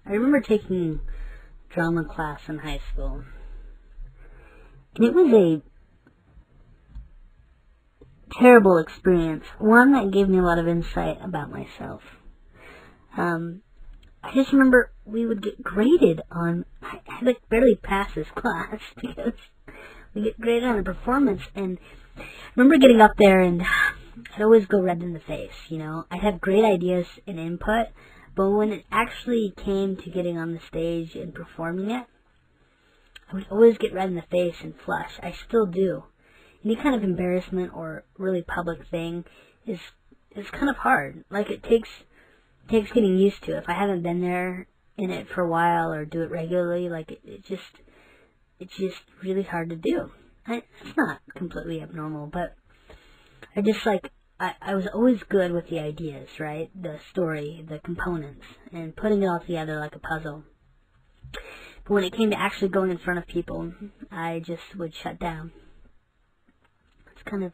I remember taking drama class in high school, and it was a terrible experience, one that gave me a lot of insight about myself. I just remember we would get graded on, I had to barely pass this class because we get graded on the performance, and I remember getting up there and I'd always go red in the face, I'd have great ideas and input, but when it actually came to getting on the stage and performing it, I would always get red in the face and flush. I still do. Any kind of embarrassment or really public thing is kind of hard. Like, it takes getting used to. If I haven't been there in it for a while or do it regularly, like, it's just really hard to do. It's not completely abnormal, but I was always good with the ideas, right? The story, the components, and putting it all together like a puzzle. But when it came to actually going in front of people, I just would shut down. It's kind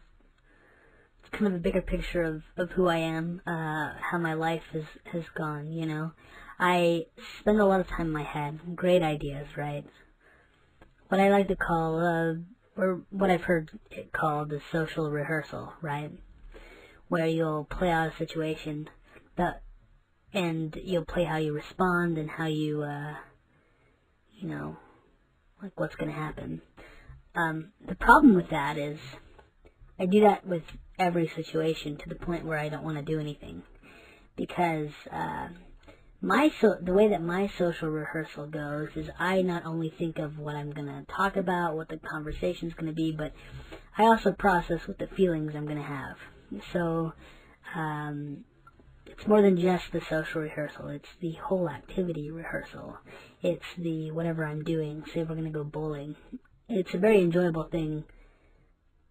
of a bigger picture of who I am, how my life has gone, I spend a lot of time in my head, great ideas, right? What I like to call, or what I've heard it called, the social rehearsal, right? Where you'll play out a situation, and you'll play how you respond and how you, like what's going to happen. The problem with that is I do that with every situation to the point where I don't want to do anything, because the way that my social rehearsal goes is I not only think of what I'm going to talk about, what the conversation's going to be, but I also process what the feelings I'm going to have. So it's more than just the social rehearsal. It's the whole activity rehearsal. It's the whatever I'm doing. Say we're going to go bowling. It's a very enjoyable thing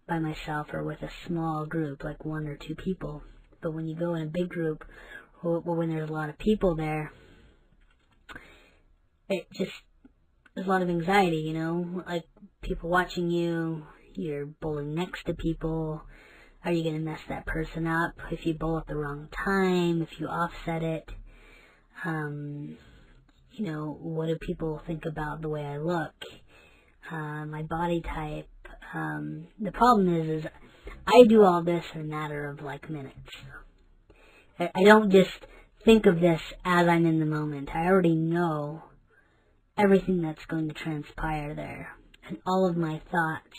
by myself or with a small group, like 1 or 2 people. But when you go in a big group, or when there's a lot of people there, there's a lot of anxiety, like people watching you, you're bowling next to people. Are you going to mess that person up if you bowl at the wrong time, if you offset it? What do people think about the way I look, my body type? The problem is I do all this in a matter of like minutes. I don't just think of this as I'm in the moment. I already know everything that's going to transpire there, and all of my thoughts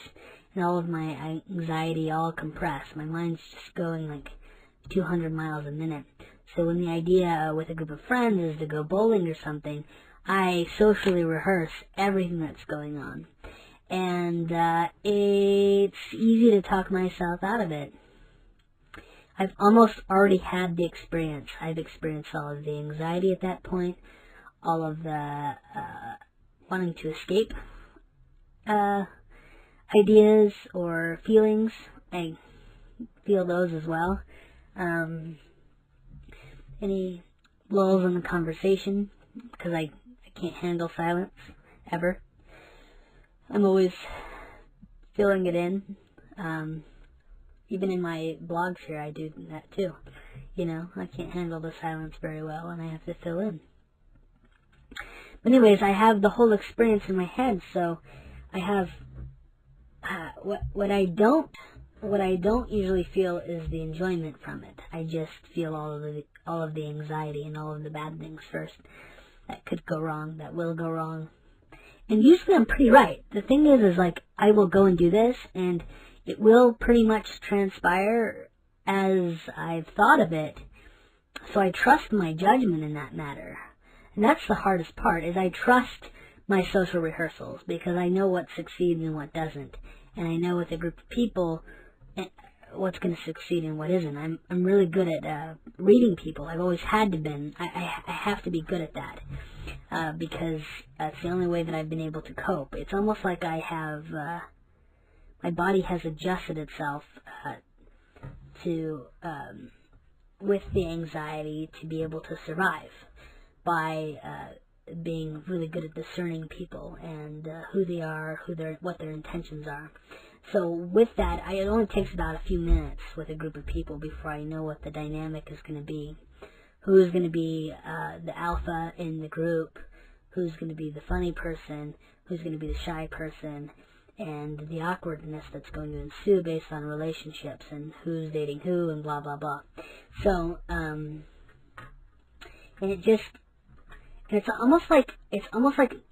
and all of my anxiety all compressed. My mind's just going like 200 miles a minute. So when the idea with a group of friends is to go bowling or something, I socially rehearse everything that's going on. And it's easy to talk myself out of it. I've almost already had the experience. I've experienced all of the anxiety at that point, all of the wanting to escape ideas or feelings. I feel those as well. Any lulls in the conversation, because I can't handle silence, ever. I'm always filling it in. Even in my blogs here, I do that too. I can't handle the silence very well, and I have to fill in. But anyways, I have the whole experience in my head, so I have what I don't usually feel is the enjoyment from it. I just feel all of the anxiety and all of the bad things first that could go wrong, that will go wrong. And usually I'm pretty right. The thing is like, I will go and do this, and it will pretty much transpire as I've thought of it. So I trust my judgment in that matter. And that's the hardest part, is I trust my social rehearsals, because I know what succeeds and what doesn't. And I know with a group of people what's going to succeed and what isn't. I'm really good at reading people. I've always had to been. I have to be good at that, because that's the only way that I've been able to cope. It's almost like I have, my body has adjusted itself to, with the anxiety, to be able to survive by being really good at discerning people and who they are, what their intentions are. So with that, it only takes about a few minutes with a group of people before I know what the dynamic is going to be who's going to be the alpha in the group, who's going to be the funny person, who's going to be the shy person, and the awkwardness that's going to ensue based on relationships and who's dating who and blah blah blah. So and it's almost like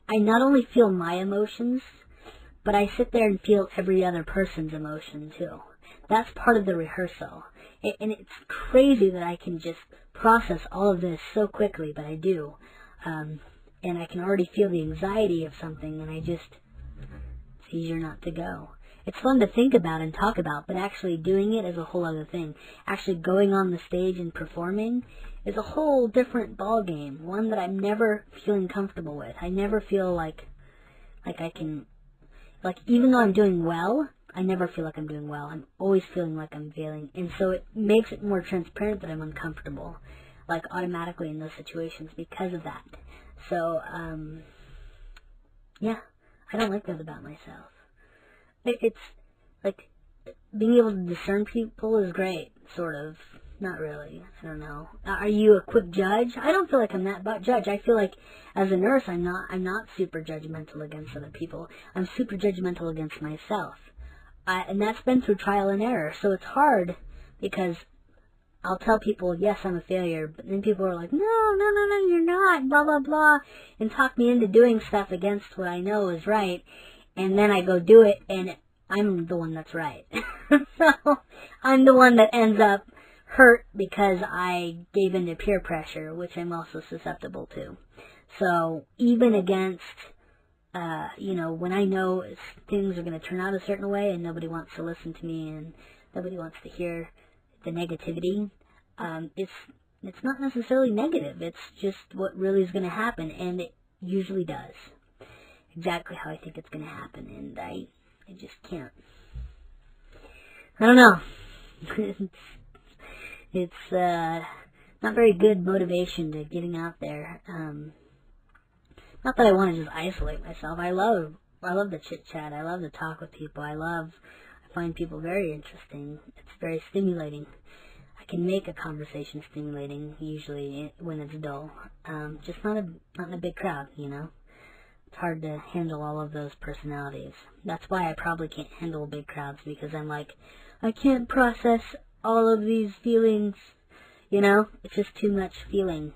I not only feel my emotions, but I sit there and feel every other person's emotion too. That's part of the rehearsal. And it's crazy that I can just process all of this so quickly, but I do. And I can already feel the anxiety of something, and it's easier not to go. It's fun to think about and talk about, but actually doing it is a whole other thing. Actually going on the stage and performing is a whole different ball game, one that I'm never feeling comfortable with. I never feel like I can, even though I'm doing well, I never feel like I'm doing well. I'm always feeling like I'm failing, and so it makes it more transparent that I'm uncomfortable, automatically in those situations because of that. So, yeah, I don't like that about myself. It's like being able to discern people is great, sort of. Not really. I don't know. Are you a quick judge? I don't feel like I'm that judge. I feel like as a nurse, I'm not super judgmental against other people. I'm super judgmental against myself. And that's been through trial and error. So it's hard because I'll tell people, yes, I'm a failure, but then people are like, no, you're not, blah, blah, blah, and talk me into doing stuff against what I know is right, and then I go do it, and I'm the one that's right. So I'm the one that ends up hurt because I gave in to peer pressure, which I'm also susceptible to. So even against, when I know things are going to turn out a certain way and nobody wants to listen to me and nobody wants to hear the negativity, it's not necessarily negative. It's just what really is going to happen, and it usually does. Exactly how I think it's going to happen, and I just can't. I don't know. It's not very good motivation to getting out there. Not that I want to just isolate myself. I love the chit chat. I love to talk with people. I find people very interesting. It's very stimulating. I can make a conversation stimulating usually when it's dull. Just not in a big crowd, It's hard to handle all of those personalities. That's why I probably can't handle big crowds, because I'm like, I can't process all of these feelings, It's just too much feeling.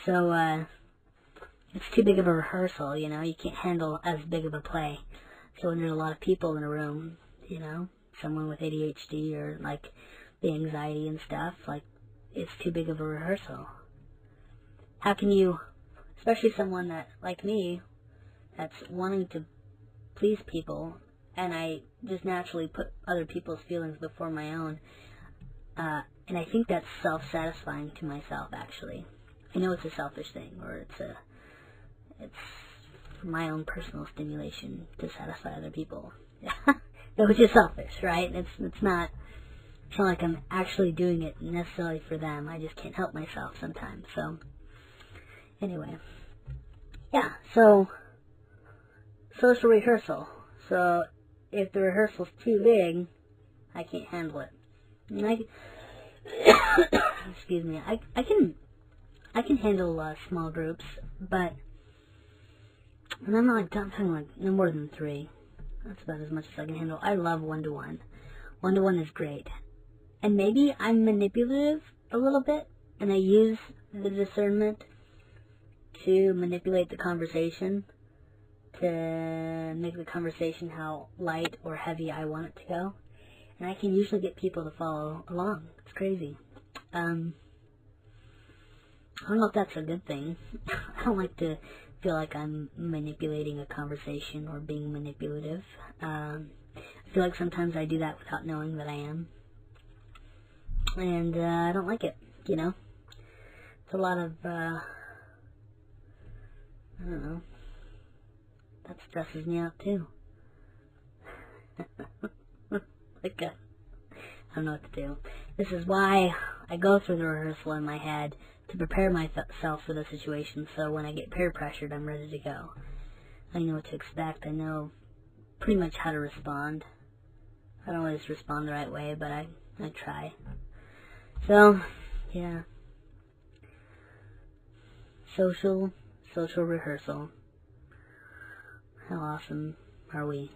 So, it's too big of a rehearsal, You can't handle as big of a play. So when there's a lot of people in a room, someone with ADHD or, the anxiety and stuff, it's too big of a rehearsal. How can you, especially someone that, like me, that's wanting to please people, and I just naturally put other people's feelings before my own, and I think that's self-satisfying to myself, actually. I know it's a selfish thing, or it's for my own personal stimulation to satisfy other people. Which is selfish, right? It's not like I'm actually doing it necessarily for them. I just can't help myself sometimes. So, anyway. Yeah, so it's a rehearsal. So, if the rehearsal's too big, I can't handle it. And excuse me, I can handle small groups, but, and I'm talking no more than 3. That's about as much as I can handle. I love one-to-one. One-to-one is great. And maybe I'm manipulative a little bit, and I use the discernment to manipulate the conversation, to make the conversation how light or heavy I want it to go. And I can usually get people to follow along. It's crazy. I don't know if that's a good thing. I don't like to feel like I'm manipulating a conversation or being manipulative. I feel like sometimes I do that without knowing that I am. And I don't like it, It's a lot of, I don't know. That stresses me out, too. I don't know what to do. This is why I go through the rehearsal in my head, to prepare myself for the situation, so when I get peer pressured, I'm ready to go. I know what to expect. I know pretty much how to respond. I don't always respond the right way, but I try. So, yeah. Social rehearsal. How awesome are we?